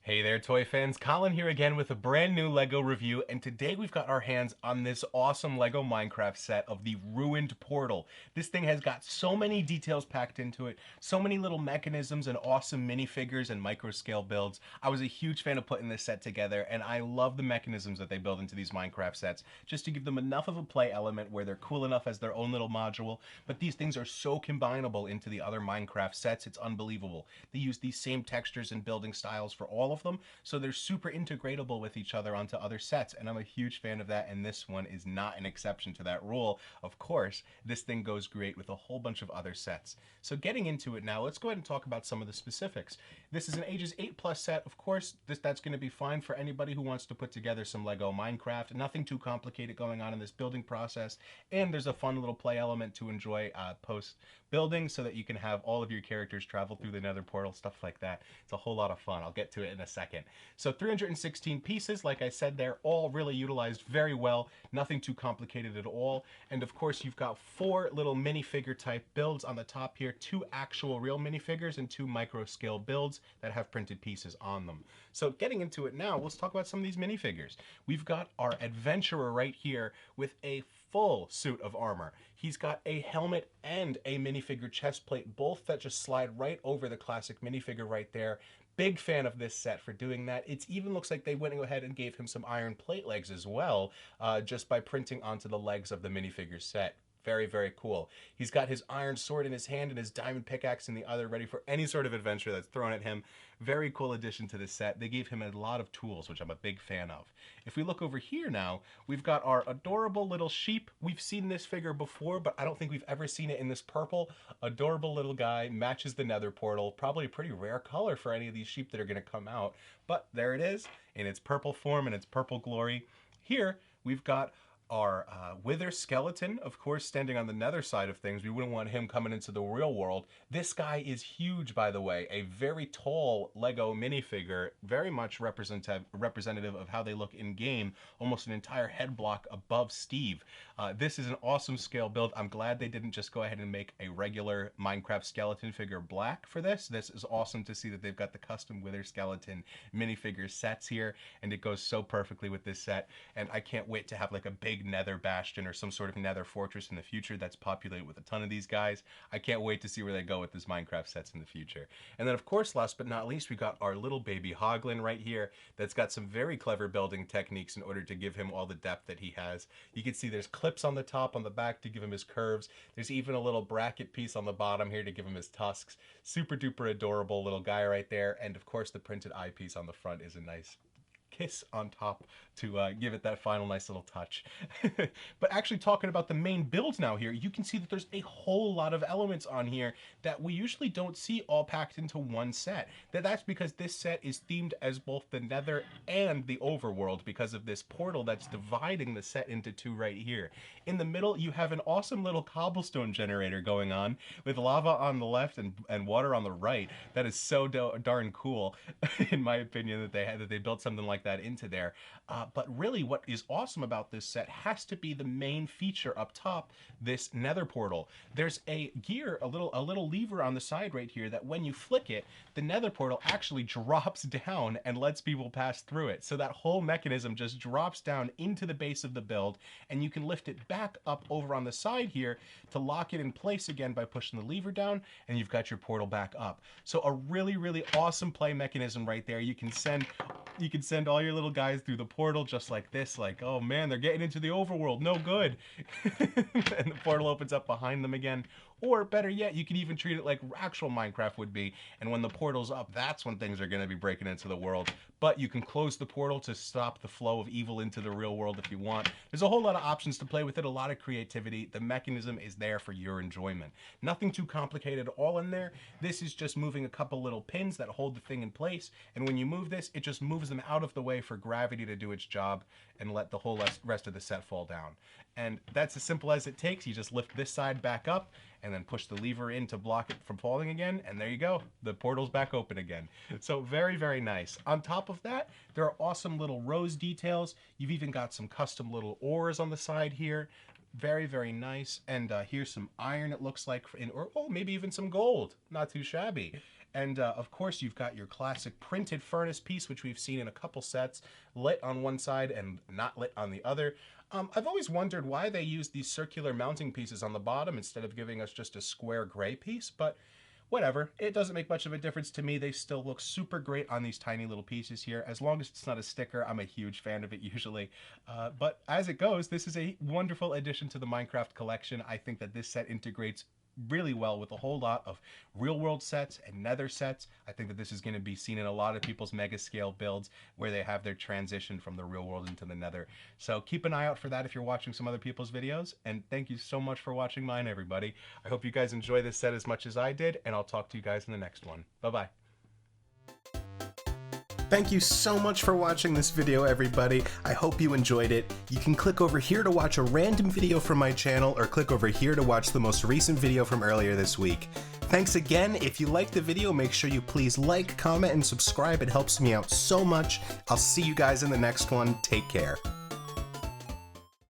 Hey there, toy fans. Colin here again with a brand new LEGO review, and today we've got our hands on this awesome LEGO Minecraft set of the Ruined Portal. This thing has got so many details packed into it, so many little mechanisms and awesome minifigures and micro-scale builds. I was a huge fan of putting this set together, and I love the mechanisms that they build into these Minecraft sets, just to give them enough of a play element where they're cool enough as their own little module, but these things are so combinable into the other Minecraft sets, it's unbelievable. They use these same textures and building styles for all of them, so they're super integratable with each other onto other sets, and I'm a huge fan of that, and this one is not an exception to that rule. Of course, this thing goes great with a whole bunch of other sets. So getting into it now, let's go ahead and talk about some of the specifics. This is an ages 8+ set. Of course, that's going to be fine for anybody who wants to put together some Lego Minecraft. Nothing too complicated going on in this building process, and there's a fun little play element to enjoy post building so that you can have all of your characters travel through the nether portal, stuff like that. It's a whole lot of fun. I'll get to it in a second. So 316 pieces, like I said, they're all really utilized very well. Nothing too complicated at all. And of course, you've got 4 little minifigure type builds on the top here, 2 actual real minifigures and 2 micro scale builds that have printed pieces on them. So getting into it now, let's talk about some of these minifigures. We've got our adventurer right here with a full suit of armor. He's got a helmet and a minifigure chest plate, both that just slide right over the classic minifigure right there. Big fan of this set for doing that. It even looks like they went ahead and gave him some iron plate legs as well, just by printing onto the legs of the minifigure set. Very, very cool. He's got his iron sword in his hand and his diamond pickaxe in the other, ready for any sort of adventure that's thrown at him. Very cool addition to this set. They gave him a lot of tools, which I'm a big fan of. If we look over here now, we've got our adorable little sheep. We've seen this figure before, but I don't think we've ever seen it in this purple. Adorable little guy, matches the nether portal. Probably a pretty rare color for any of these sheep that are going to come out. But there it is, in its purple form and its purple glory. Here, we've got our wither skeleton, of course, standing on the nether side of things. We wouldn't want him coming into the real world. This guy is huge, by the way. A very tall Lego minifigure, very much representative of how they look in game. Almost an entire head block above Steve. This is an awesome scale build. I'm glad they didn't just go ahead and make a regular Minecraft skeleton figure black for this. This is awesome to see that they've got the custom wither skeleton minifigure sets here, and it goes so perfectly with this set. And I can't wait to have like a big nether bastion or some sort of nether fortress in the future that's populated with a ton of these guys. I can't wait to see where they go with this Minecraft sets in the future. And then of course, last but not least, we got our little baby Hoglin right here that's got some very clever building techniques in order to give him all the depth that he has. You can see there's clips on the top, on the back to give him his curves. There's even a little bracket piece on the bottom here to give him his tusks. Super duper adorable little guy right there. And of course, the printed eyepiece on the front is a nice kiss on top to give it that final nice little touch. But actually talking about the main build now here, you can see that there's a whole lot of elements on here that we usually don't see all packed into one set. That's because this set is themed as both the nether and the overworld because of this portal that's dividing the set into 2 right here. In the middle, you have an awesome little cobblestone generator going on with lava on the left and water on the right. That is so darn cool, in my opinion, that they built something like that into there. But really what is awesome about this set has to be the main feature up top, this nether portal. There's a gear, a little lever on the side right here that when you flick it, the nether portal actually drops down and lets people pass through it. So that whole mechanism just drops down into the base of the build, and you can lift it back up over on the side here to lock it in place again by pushing the lever down, and you've got your portal back up. So a really, really awesome play mechanism right there. You can send all your little guys through the portal just like this, like, oh man, they're getting into the overworld, no good. And the portal opens up behind them again. Or better yet, you can even treat it like actual Minecraft would be, and when the portal's up, that's when things are going to be breaking into the world. But you can close the portal to stop the flow of evil into the real world if you want. There's a whole lot of options to play with it, a lot of creativity. The mechanism is there for your enjoyment. Nothing too complicated all in there. This is just moving a couple little pins that hold the thing in place, and when you move this, it just moves them out of the way for gravity to do its job and let the whole rest of the set fall down. And that's as simple as it takes. You just lift this side back up and then push the lever in to block it from falling again, and there you go. The portal's back open again. So very, very nice. On top of that, there are awesome little rose details. You've even got some custom little ores on the side here. Very, very nice. And here's some iron, it looks like, or maybe even some gold. Not too shabby. And of course, you've got your classic printed furnace piece, which we've seen in a couple sets, lit on one side and not lit on the other. I've always wondered why they use these circular mounting pieces on the bottom instead of giving us just a square gray piece, but whatever. It doesn't make much of a difference to me. They still look super great on these tiny little pieces here. As long as it's not a sticker, I'm a huge fan of it usually. But as it goes, this is a wonderful addition to the Minecraft collection. I think that this set integrates really well with a whole lot of real world sets and nether sets. I think that this is going to be seen in a lot of people's mega scale builds where they have their transition from the real world into the nether. So keep an eye out for that if you're watching some other people's videos, and thank you so much for watching mine, everybody. I hope you guys enjoy this set as much as I did, and I'll talk to you guys in the next one. Bye bye. Thank you so much for watching this video, everybody. I hope you enjoyed it. You can click over here to watch a random video from my channel, or click over here to watch the most recent video from earlier this week. Thanks again. If you liked the video, make sure you please like, comment, and subscribe. It helps me out so much. I'll see you guys in the next one. Take care.